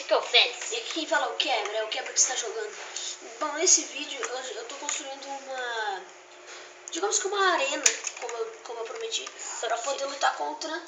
que é o Félix. E aqui quem fala é o Quebra, é o Quebra que está jogando. Bom, nesse vídeo eu tô construindo uma... digamos que uma arena, como eu prometi, para poder lutar contra...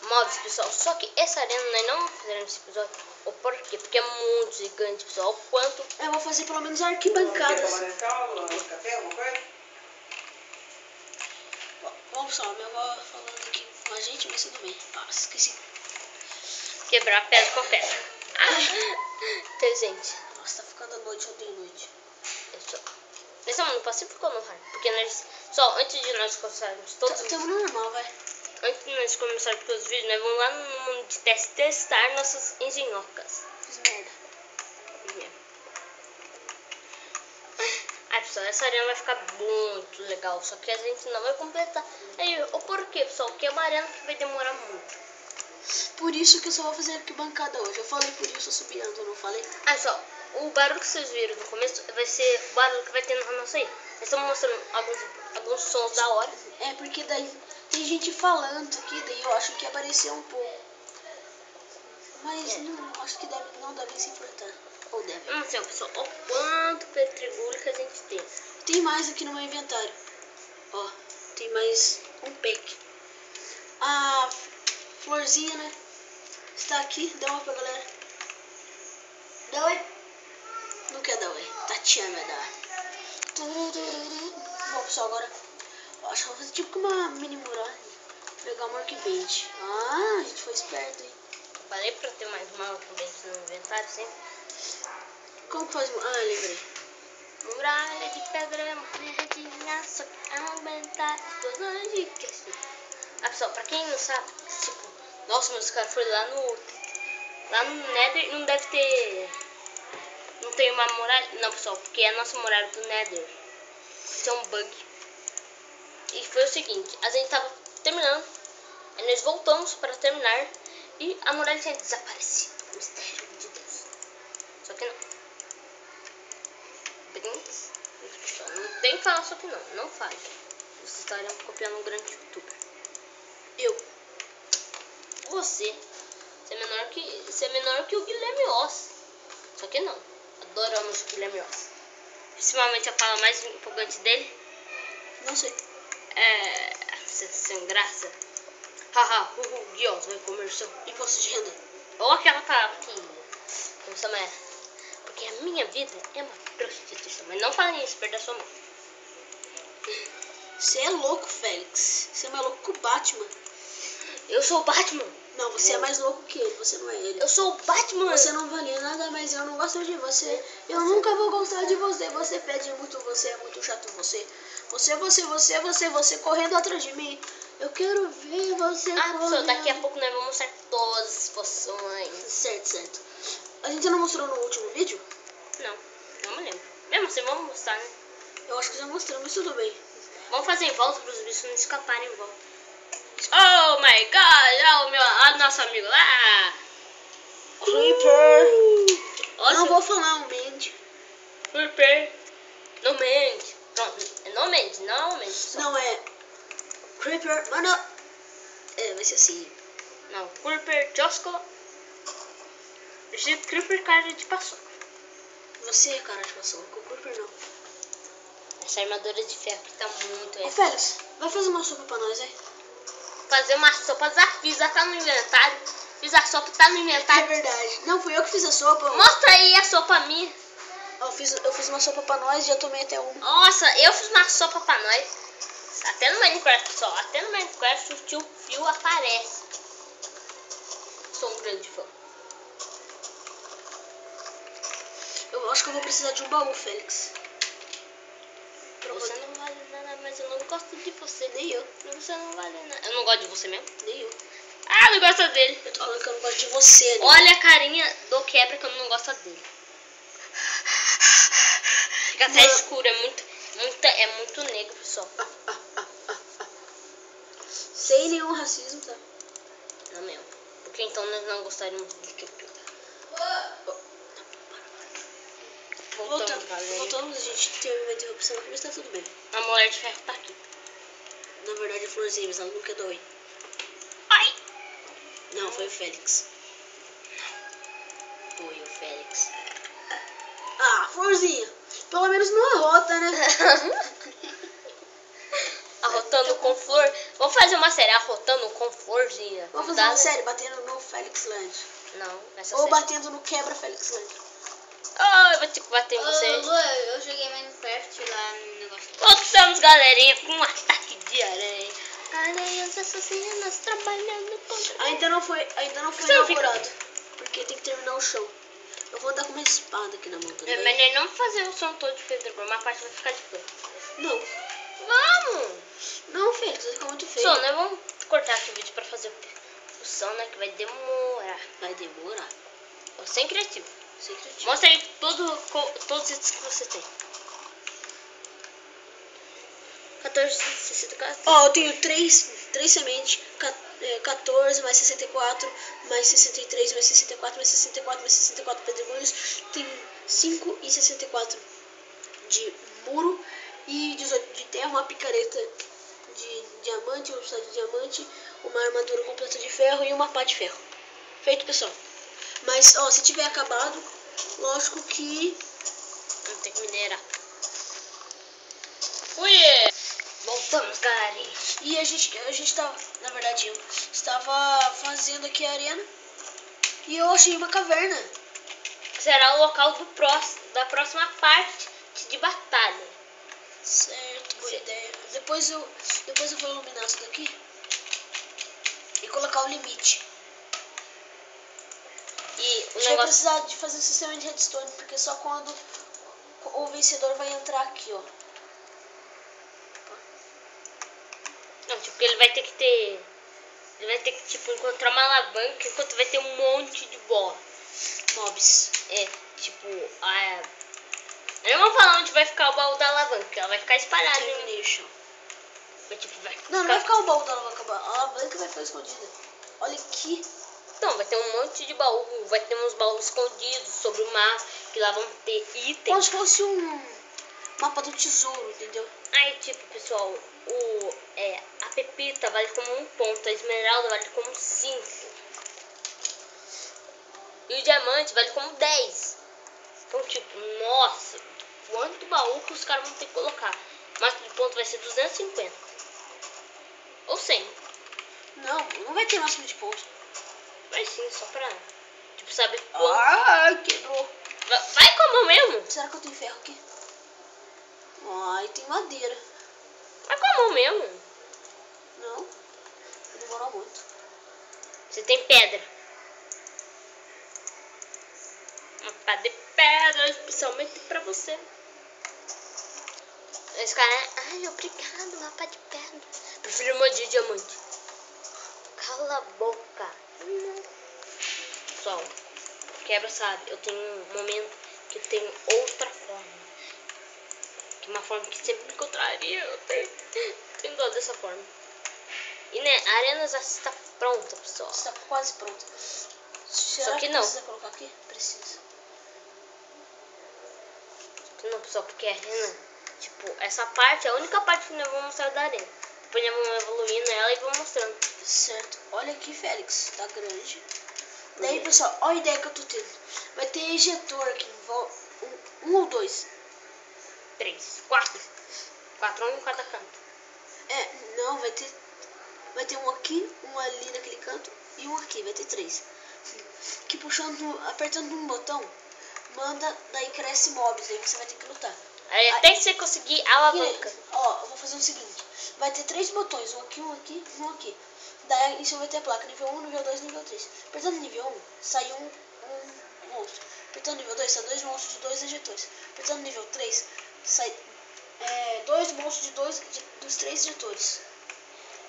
mobs, pessoal. Só que essa arena nós não vamos fazer nesse episódio. O porquê? Porque é muito gigante, pessoal. O quanto... eu vou fazer pelo menos arquibancadas. Café, alguma coisa? Bom, pessoal, minha avó falando aqui com a gente, mas tudo bem. Nossa, esqueci. Quebrar pedra com pedra. Então, gente. Nossa, tá ficando noite, eu odeio noite. Nesse mundo pacífico ou no hard? Porque nós... Só, antes de nós começarmos todos os Tamo normal, vai. Antes de nós começarmos todos os vídeos, nós vamos lá no mundo de testar nossas engenhocas. Fiz merda. Ai, pessoal, essa arena vai ficar muito legal. Só que a gente não vai completar. Aí, o porquê, pessoal? Porque é uma arena que vai demorar muito. Por isso que eu só vou fazer arquibancada hoje. Eu falei por isso, subindo, eu não falei? Ah, pessoal, o barulho que vocês viram no começo vai ser o barulho que vai ter no nosso aí. Nós estamos mostrando alguns sons da hora. É, porque daí tem gente falando aqui, daí eu acho que apareceu um pouco. Mas não, acho que não deve se importar. Ou deve. Não sei, pessoal, olha o quanto pedregulho que a gente tem. Tem mais aqui no meu inventário. Ó, tem mais um pack. A florzinha, né? Está aqui, dá uma pra galera. Dá oi. Não quer dar oi. Tatiana vai dar. Bom, pessoal, agora eu acho que eu vou fazer tipo uma mini muralha. Pegar um workbench. Ah, a gente foi esperto, hein? Falei pra ter mais uma workbench no inventário, sempre. Como que faz? Ah, lembrei. Muralha de pedra, muralha de aço, aumentar explosões de queijo. Ah, pessoal, pra quem não sabe, tipo, nossa, mas os caras foram lá no Nether, não deve ter, não tem uma muralha, não, pessoal, porque é a nossa muralha do Nether. Isso é um bug. E foi o seguinte, a gente tava terminando, aí nós voltamos para terminar e a muralha tinha desaparecido. Mistério de Deus. Só que não. Não tem que falar só que não fale. Você estaria copiando um grande youtuber. Você é menor que o Guilherme Oss. Só que não. Adoramos o Guilherme Oss. Principalmente a fala mais empolgante dele. Não sei. É. Sem graça. Haha, Guios vai comer seu Imposto de renda. ou aquela palavra que não chama é. Porque a minha vida é uma prostituição. Mas não fale isso, perda sua mão. Você é louco, Félix. Você é mais louco que o Batman. Eu sou o Batman. Não, você é mais louco que ele. Você não é ele. Eu sou o Batman. Você não vale nada, mas eu não gosto de você. Eu nunca vou gostar de você. Você pede muito, você é muito chato. Você correndo atrás de mim. Eu quero ver você correndo. Pessoal, daqui a pouco nós vamos mostrar todas as poções. Certo. A gente não mostrou no último vídeo? Não me lembro. Mesmo assim, vamos mostrar, né? Eu acho que já mostramos, mas tudo bem. Vamos fazer em volta para os bichos não escaparem em volta. Oh my god, olha o nosso amigo lá. Creeper. Nossa, Não vou falar um mente. Creeper. Não mente. Pronto, não mente. Não é Creeper, mano. É, vai ser assim. Não, Creeper, Josco. Esse Creeper cara de paçoca. Você é cara de paçoca, o Creeper não. Essa armadura de ferro que tá muito Ô, Félix, vai fazer uma sopa pra nós, hein? Fazer uma sopa, já fiz, já tá no inventário. Fiz a sopa, tá no inventário. É verdade. Não, fui eu que fiz a sopa. Mostra aí a sopa minha. Eu fiz uma sopa pra nós e já tomei até uma. Nossa, eu fiz uma sopa pra nós. Até no Minecraft, pessoal. Até no Minecraft o tio Phil aparece. Sou um grande fã. Eu acho que eu vou precisar de um baú, Félix. Você não vale nada, mas eu não gosto de você. Nem eu. Você não vale nada. Eu não gosto de você mesmo? Nem eu. Ah, eu não gosto dele. Eu tô falando que eu não gosto de você, né? Olha a carinha do Quebra que eu não gosto dele. Fica até escuro, é muito negro, pessoal. Sem nenhum racismo, tá? Não mesmo. Porque então nós não gostaríamos de Quebra. Voltamos, a gente teve uma interrupção aqui, mas tá tudo bem. A mulher de ferro tá aqui. Na verdade, a florzinha, mas ela nunca deu oi. Ai! Não, foi o Félix. apoio, Félix. Ah, Florzinha. Pelo menos não arrota, né? Arrotando com flor. Vamos fazer uma série arrotando com florzinha. Vamos fazer uma série batendo no Felix Land. Não, essa Ou série. batendo no quebra Felix Land. Oh, eu vou ter que bater em você. Eu joguei Minecraft lá no negócio. Voltamos, galerinha, com um ataque de aranha. Aranhas assassinas trabalhando contra... Ainda não foi inaugurado. Porque tem que terminar o show. Eu vou andar com uma espada aqui na mão também. É melhor não fazer o som todo de Pedro, uma parte vai ficar de pé. Não. Vamos! Não, Felix, vai ficar muito feio. Só, né? Vamos cortar aqui o vídeo pra fazer o som, né? Que vai demorar. Vai demorar. Ó, sem criativo. Sem criativo. Mostra aí todos os itens que você tem. 1464. Ó, eu tenho 3 sementes. 14 mais 64 mais 63 mais 64 mais 64 mais 64 pedregulhos. Tem 5 e 64 de muro e 18 de terra, uma picareta de diamante, uma pistola de diamante, uma armadura completa de ferro e uma pá de ferro. Feito, pessoal. Mas, ó, se tiver acabado, lógico que... Vamos ter que minerar. Ui! Voltamos, galerinha. E a gente tava, na verdade, eu estava fazendo aqui a arena e eu achei uma caverna. Será o local da próxima parte de batalha. Certo, boa ideia. Depois eu vou iluminar isso daqui e colocar o limite. E o Vai negócio... precisar de fazer um sistema de redstone, porque só quando o vencedor vai entrar aqui, ó. Não, tipo, ele vai ter que ter... Ele vai ter que, tipo, encontrar uma alavanca enquanto vai ter um monte de bola. Mobs. É, tipo... Eu não vou falar onde vai ficar o baú da alavanca. Ela vai ficar espalhada. Termination. Vai, tipo, vai ficar... Não vai ficar o baú da alavanca. A alavanca vai ficar escondida. Olha aqui. Então, vai ter um monte de baú. Vai ter uns baús escondidos sobre o mar. Que lá vão ter Como itens. se fosse um mapa do tesouro, entendeu? Aí, tipo, pessoal, a pepita vale como 1 ponto, a esmeralda vale como 5. E o diamante vale como 10. Então, tipo, nossa, quanto baú que os caras vão ter que colocar. Mas o ponto vai ser 250. Ou 100. Não vai ter máximo de pontos. Vai sim, só pra... Tipo, sabe quanto... Ah, quebrou. Vai com a mão mesmo. Será que eu tenho ferro aqui? Ai, tem madeira. Vai com a mão mesmo. Não. Demorou muito. Você tem pedra. Uma pá de pedra, especialmente pra você. Esse cara é... Ai, obrigado, uma pá de pedra. Prefiro uma de diamante. Cala a boca. Pessoal, quebra, sabe? Eu tenho um momento que eu tenho outra forma. Que é uma forma que sempre me encontraria. Eu tenho dó dessa forma. E né, a arena já está pronta, pessoal. Está quase pronta. Só que não. Precisa colocar aqui? Precisa. Não, pessoal, porque a arena, tipo, essa parte é a única parte que nós vamos mostrar da arena. Depois nós vamos evoluindo ela e vamos mostrando. Certo. Olha aqui, Félix. Tá grande. Daí, pessoal, olha a ideia que eu tô tendo. Vai ter ejetor aqui em volta. 1 ou 2? 3, 4. 4, um em cada canto. Não, vai ter um aqui, um ali naquele canto e um aqui, vai ter 3. Que apertando um botão, daí cresce mobs, aí você vai ter que lutar. Aí até que você conseguir a alavanca. Ó, eu vou fazer o seguinte, vai ter 3 botões, um aqui, um aqui. Daí em cima vai ter a placa, nível 1, nível 2, nível 3. Apertando nível 1, sai um monstro. Apertando nível 2, sai 2 monstros de 2 ejetores. Apertando nível 3, sai 2 monstros dos 3 ejetores.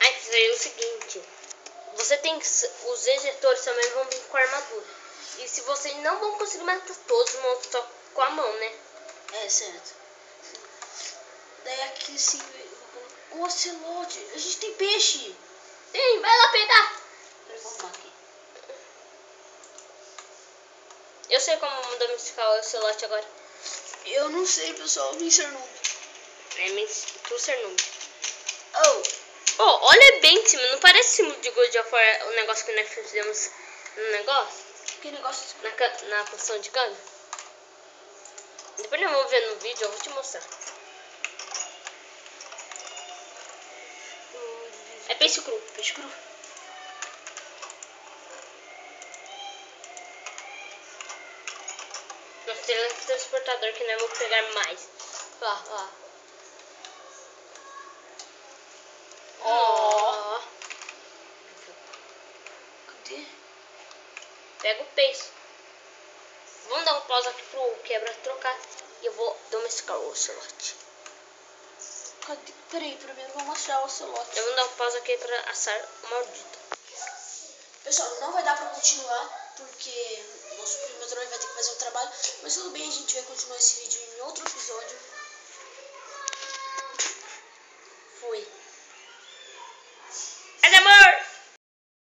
Aí seria o seguinte, você tem que... Os ejetores também vão vir com armadura. E se vocês não vão conseguir matar todos os monstros só com a mão, né? É, certo. Daí aqui sim, o ocelote. A gente tem peixe. Sim, vai lá pegar. Vamos arrumar aqui. Eu sei como domesticar o ocelote agora. Eu não sei, pessoal. Mr. Noob. Tu ser noob. Oh, olha bem em cima. Não parece símbolo de God of War o negócio que nós fizemos no negócio? Que negócio. Na posição de câmbio. Depois nós vamos ver no vídeo, eu vou te mostrar. É peixe cru. Peixe cru. Nós temos um transportador que nós vamos pegar mais. Ó. Ó. Cadê? Pega o peixe. Vamos dar uma pausa aqui pro quebra trocar. E eu vou domesticar o ocelote. Cadê? Peraí, primeiro eu vou mostrar o ocelote. Eu vou dar uma pausa aqui pra assar o maldito. Pessoal, não vai dar pra continuar, porque nosso primo vai ter que fazer o trabalho. Mas tudo bem, a gente vai continuar esse vídeo em outro episódio.